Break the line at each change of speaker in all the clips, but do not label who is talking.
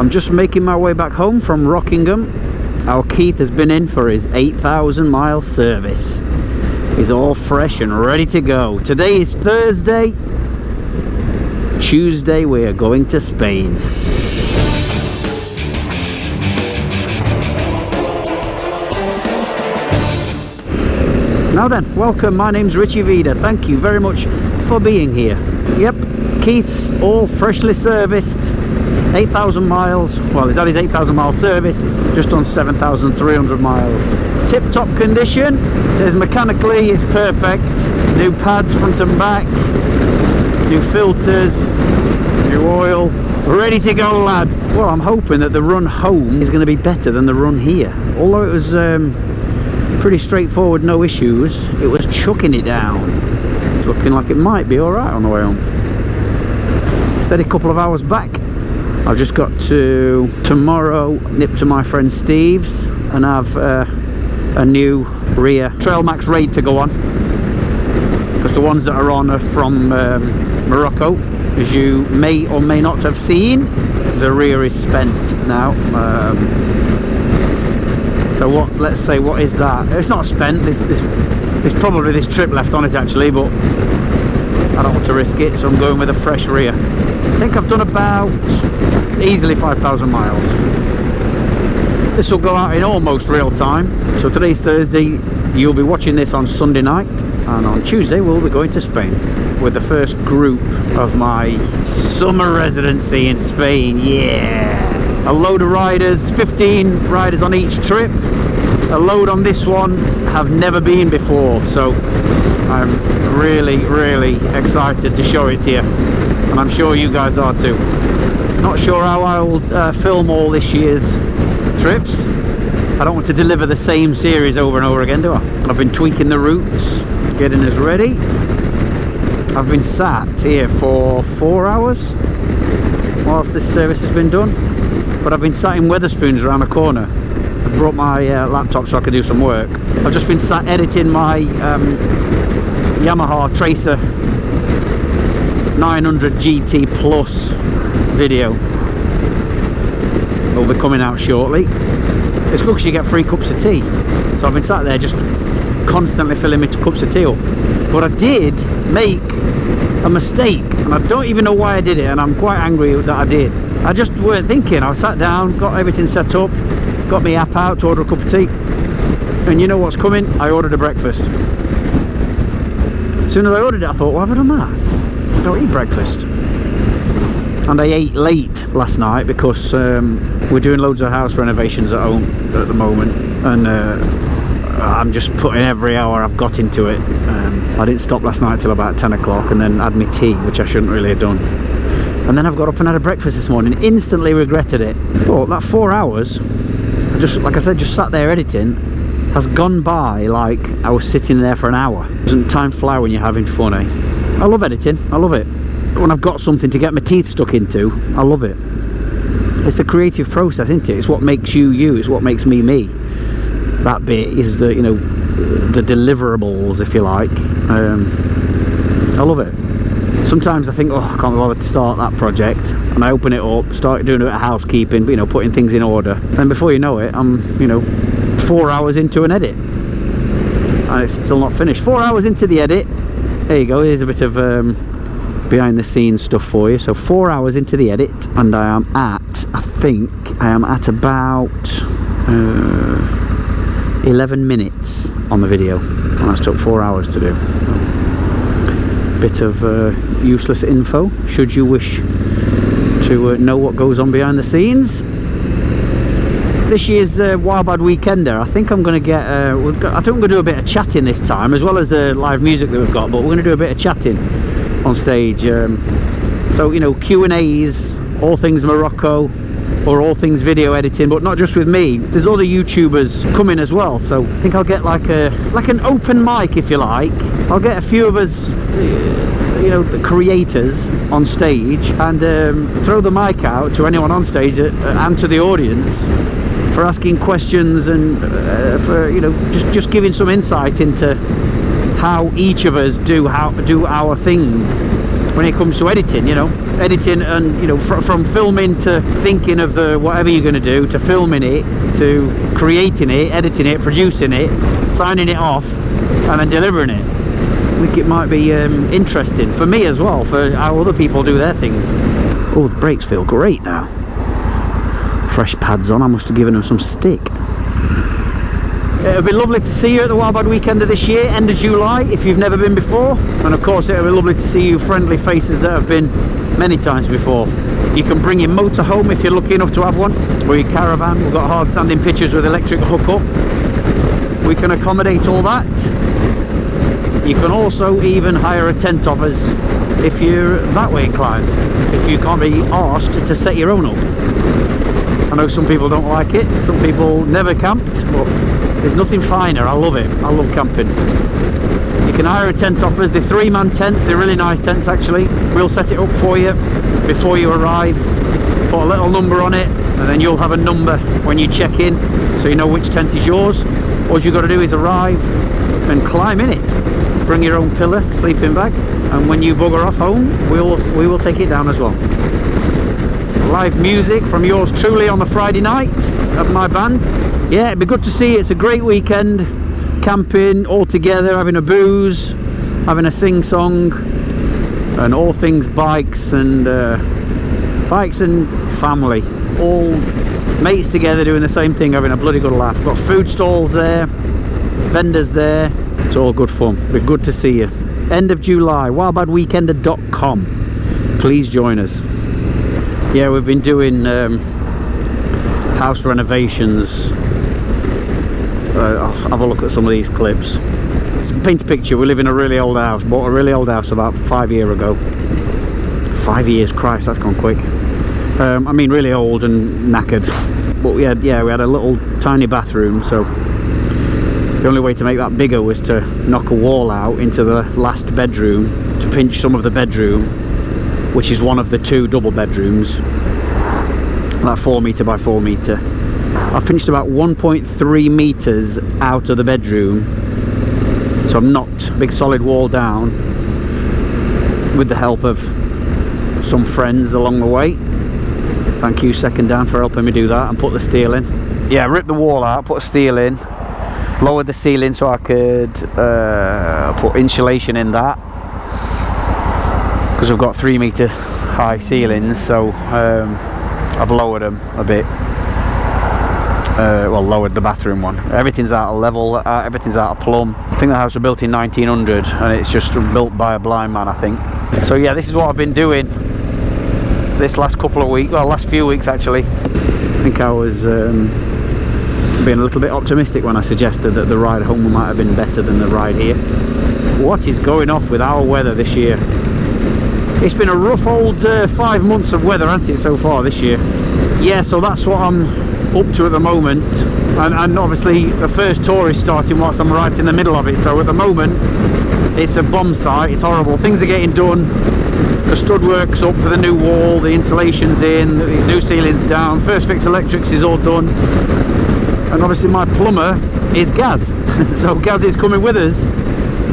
I'm just making my way back home from Rockingham. Our Keith has been in for his 8,000 mile service. He's all fresh and ready to go. Today is Thursday. Tuesday we are going to Spain. Now then, welcome, my name's RichyVida. Thank you very much for being here. Yep, Keith's all freshly serviced. 8,000 miles, well, he's had his 8,000 mile service, it's just on 7,300 miles. Tip-top condition, says mechanically it's perfect. New pads front and back, new filters, new oil, ready to go, lad. Well, I'm hoping that the run home is going to be better than the run here. Although it was pretty straightforward, no issues, it was chucking it down. It's looking like it might be alright on the way home. Steady couple of hours back. I've just got to tomorrow nip to my friend Steve's and have a new rear Trail Max Raid to go on, because the ones that are on are from Morocco, as you may or may not have seen. The rear is spent now, so what, let's say, what is that? It's not spent, there's probably this trip left on it actually, but I don't want to risk it, so I'm going with a fresh rear. I think I've done about easily 5,000 miles. This will go out in almost real time. So today's Thursday, you'll be watching this on Sunday night, and on Tuesday we'll be going to Spain with the first group of my summer residency in Spain. Yeah, a load of riders, 15 riders on each trip. A load on this one have never been before, so I'm really excited to show it to you, and I'm sure you guys are too. Not sure how I'll film all this year's trips. I don't want to deliver the same series over and over again, do I? I've been tweaking the routes, getting us ready. I've been sat here for 4 hours whilst this service has been done, but I've been sat in Wetherspoons around the corner. I brought my laptop so I could do some work. I've just been sat editing my Yamaha Tracer 900 GT Plus video. Will be coming out shortly. It's good because you get free cups of tea, so I've been sat there just constantly filling me cups of tea up. But I did make a mistake, and I don't even know why I did it, and I'm quite angry that I did. I just weren't thinking. I sat down, got everything set up, got my app out to order a cup of tea, and you know what's coming? I ordered a breakfast. As soon as I ordered it, I thought, why have I done that? I don't eat breakfast. And I ate late last night because we're doing loads of house renovations at home at the moment, and I'm just putting every hour I've got into it. I didn't stop last night till about 10 o'clock and then had my tea, which I shouldn't really have done. And then I've got up and had a breakfast this morning, instantly regretted it. But that 4 hours, like I said, just sat there editing, has gone by like I was sitting there for an hour. Doesn't time fly when you're having fun, eh? I love editing, I love it. When I've got something to get my teeth stuck into, I love it. It's the creative process, isn't it? It's what makes you you, it's what makes me me. That bit is the, you know, the deliverables, if you like. I love it. Sometimes I think, oh, I can't be bothered to start that project, and I open it up, start doing a bit of housekeeping, you know, putting things in order, and before you know it, I'm, you know, 4 hours into an edit, and it's still not finished. 4 hours into the edit. There you go, here's a bit of behind the scenes stuff for you. So 4 hours into the edit, and I am at, I think I am at about 11 minutes on the video, and that's took 4 hours to do. Bit of useless info should you wish to know what goes on behind the scenes. This year's Wildbad Weekender, I think I'm going to get I think I'm going to do a bit of chatting this time, as well as the live music that we've got, but we're going to do a bit of chatting on stage. So, you know, Q&As, all things Morocco, or all things video editing, but not just with me. There's other YouTubers coming as well, so I think I'll get like an open mic, if you like. I'll get a few of us, you know, the creators on stage, and throw the mic out to anyone on stage and to the audience for asking questions, and for, you know, just giving some insight into how each of us do our thing when it comes to editing, you know, editing and, you know, from filming to thinking of the whatever you're going to do, to filming it, to creating it, editing it, producing it, signing it off, and then delivering it. I think it might be interesting for me as well, for how other people do their things. Oh, the brakes feel great now. Fresh pads on. I must have given them some stick. It'll be lovely to see you at the Wildbad weekend of this year, end of July, if you've never been before. And of course it'll be lovely to see you friendly faces that have been many times before. You can bring your motorhome if you're lucky enough to have one, or your caravan. We've got hard standing pitches with electric hookup. We can accommodate all that. You can also even hire a tent of us if you're that way inclined, if you can't be arsed to set your own up. I know some people don't like it, some people never camped, but there's nothing finer. I love it. I love camping. You can hire a tent off us. They're 3-man tents. They're really nice tents actually. We'll set it up for you before you arrive, put a little number on it, and then you'll have a number when you check in, so you know which tent is yours. All you've got to do is arrive and climb in it. Bring your own pillow, sleeping bag, and when you bugger off home, we will take it down as well. Live music from yours truly on the Friday night of my band. Yeah, it'd be good to see you. It's a great weekend, camping all together, having a booze, having a sing-song, and all things bikes and family, all mates together doing the same thing, having a bloody good laugh. Got food stalls there, vendors there. It's all good fun. It'd be good to see you. End of July, wildbadweekender.com. Please join us. Yeah, we've been doing house renovations. I'll have a look at some of these clips. To paint a picture, we live in a really old house. Bought a really old house about 5 years ago. 5 years, Christ, that's gone quick. I mean really old and knackered. But we had a little tiny bathroom, so the only way to make that bigger was to knock a wall out into the last bedroom, to pinch some of the bedroom, which is one of the 2 double bedrooms, that 4 metre by 4 metre. I've pinched about 1.3 metres out of the bedroom, so I've knocked a big solid wall down with the help of some friends along the way. Thank you, second down, for helping me do that and put the steel in. Yeah, ripped the wall out, put steel in, lowered the ceiling so I could put insulation in that, because we've got 3 metre high ceilings, so I've lowered them a bit. Well, lowered the bathroom one. Everything's out of level, everything's out of plumb. I think the house was built in 1900 and it's just built by a blind man, I think. So yeah, this is what I've been doing this last couple of weeks, well, last few weeks actually. I think I was being a little bit optimistic when I suggested that the ride home might have been better than the ride here. What is going off with our weather this year? It's been a rough old 5 months of weather, hasn't it, so far this year? Yeah, so that's what I'm up to at the moment, and obviously the first tour is starting whilst I'm right in the middle of it, so at the moment it's a bomb site. It's horrible. Things are getting done, the stud work's up for the new wall, the insulation's in, the new ceiling's down, first fix electrics is all done, and obviously my plumber is Gaz. So Gaz is coming with us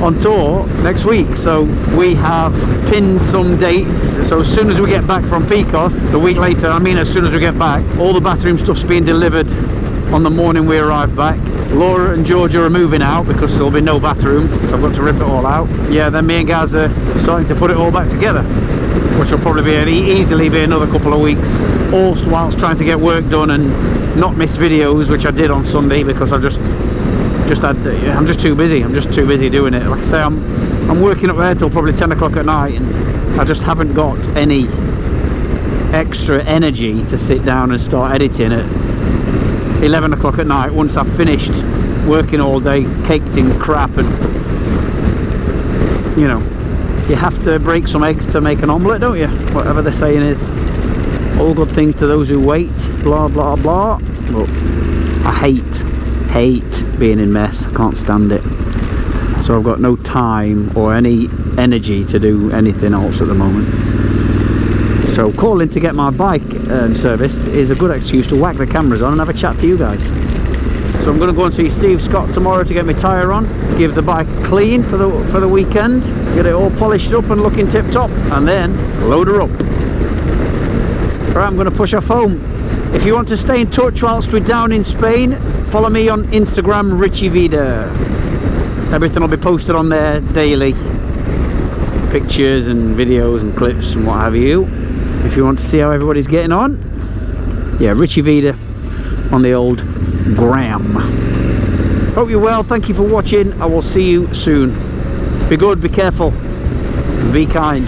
on tour next week, so we have pinned some dates. So as soon as we get back from Picos, a week later, I mean as soon as we get back, all the bathroom stuff's being delivered on the morning we arrive back. Laura and Georgia are moving out because there'll be no bathroom, so I've got to rip it all out. Yeah, then me and Gaz are starting to put it all back together, which will probably easily be another couple of weeks, all whilst trying to get work done and not miss videos, which I did on Sunday because I'm just too busy. I'm just too busy doing it. Like I say, I'm working up there till probably 10 o'clock at night, and I just haven't got any extra energy to sit down and start editing at 11 o'clock at night once I've finished working all day, caked in crap. And you know, you have to break some eggs to make an omelette, don't you? Whatever the saying is. All good things to those who wait, blah blah blah. But I hate being in mess. I can't stand it. So I've got no time or any energy to do anything else at the moment. So calling to get my bike serviced is a good excuse to whack the cameras on and have a chat to you guys. So I'm going to go and see Steve Scott tomorrow to get my tyre on, give the bike clean for the weekend, get it all polished up and looking tip top, and then load her up. Right, I'm going to push off home. If you want to stay in touch whilst we're down in Spain, follow me on Instagram, RichyVida. Everything will be posted on there daily. Pictures and videos and clips and what have you. If you want to see how everybody's getting on, yeah, RichyVida on the old gram. Hope you're well. Thank you for watching. I will see you soon. Be good, be careful, be kind.